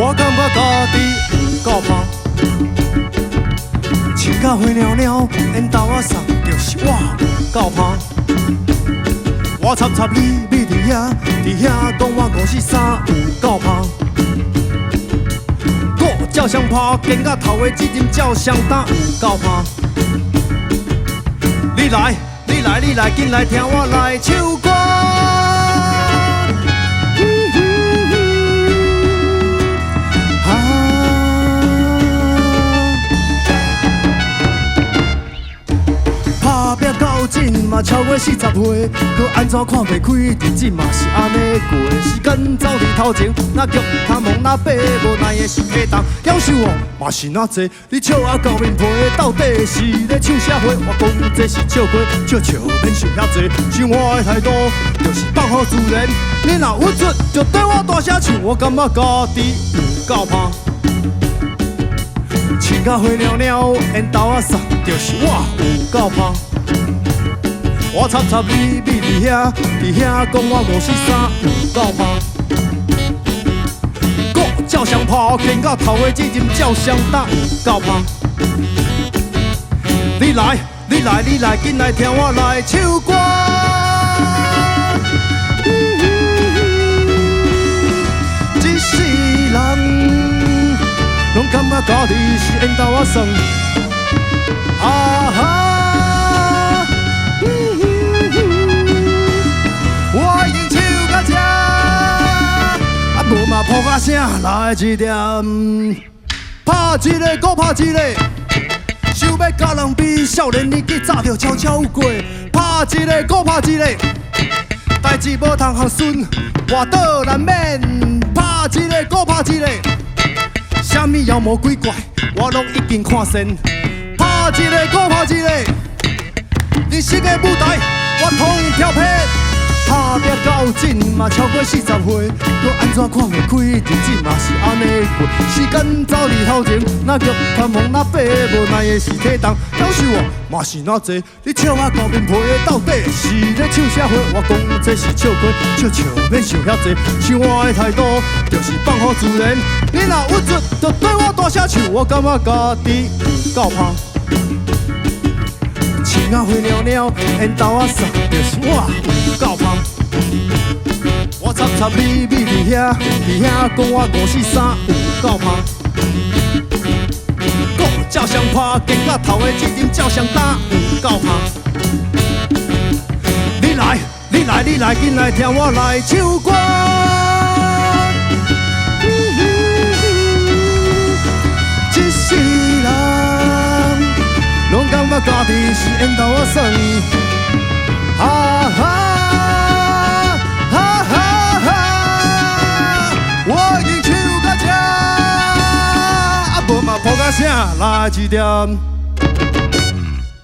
我感觉家己有够香，树甲花袅袅，缘投仔送，就是我有够香。我插插你，你伫遐，伫遐讲我54有够香。我照相拍，肩甲头的指针照相打有够香。你来，你来，你来，紧来听我来唱歌。嘛超过40岁，搁安怎看袂开？日子嘛是安尼过，时间走伫头前，那脚他忙那爬，无奈的是假当。夭寿哦，嘛是那济，你笑啊到面皮，到底是咧唱啥货？我讲这是笑歌，笑笑免想遐济。生活的态度就是放好自然，你若有准就对我大声唱，我感觉家己有够香。树甲花袅袅，缘投仔送，就是我有够香。我插插你，你伫遐，伫遐讲我54有够香。我照相拍，肩甲头的指针照相打有够香。你来，你来，你来，紧来听我来唱歌。一世人，拢感觉家己是缘投仔送，啊哈。无嘛扑甲声来一点，拍一个，搁拍一个，想要甲人比，少年年纪早就悄悄过，拍一个，搁拍一个，代志无通通顺，活倒难免，拍一个，搁拍一个，啥物妖魔鬼怪，我拢已经看sen拍一个，搁拍一个，人生的舞台，我统挑配。打拼到尽嘛超过40岁，搁安怎看袂开？日子嘛是安尼过，时间走伫头前，那脚看忙那爬，无奈的是体重。夭寿哦，嘛是那济，你笑啊到面皮，到底是咧唱啥货？我讲这是笑歌，笑笑免想遐济。生活的态度就是放好自然，你若有准就对我大声唱，我感觉家己有够香。树啊花袅袅，缘投仔送，就是我有够香。我插插你，你伫遐，伫遐讲我53有够香。我照相拍，肩甲头的指针照相打有够香。你来，你来，你来，紧来听我来唱歌。一世人，拢感觉家己是缘投仔送，哈哈哈哈哈！我已经唱到这，啊无嘛扑甲声来一点。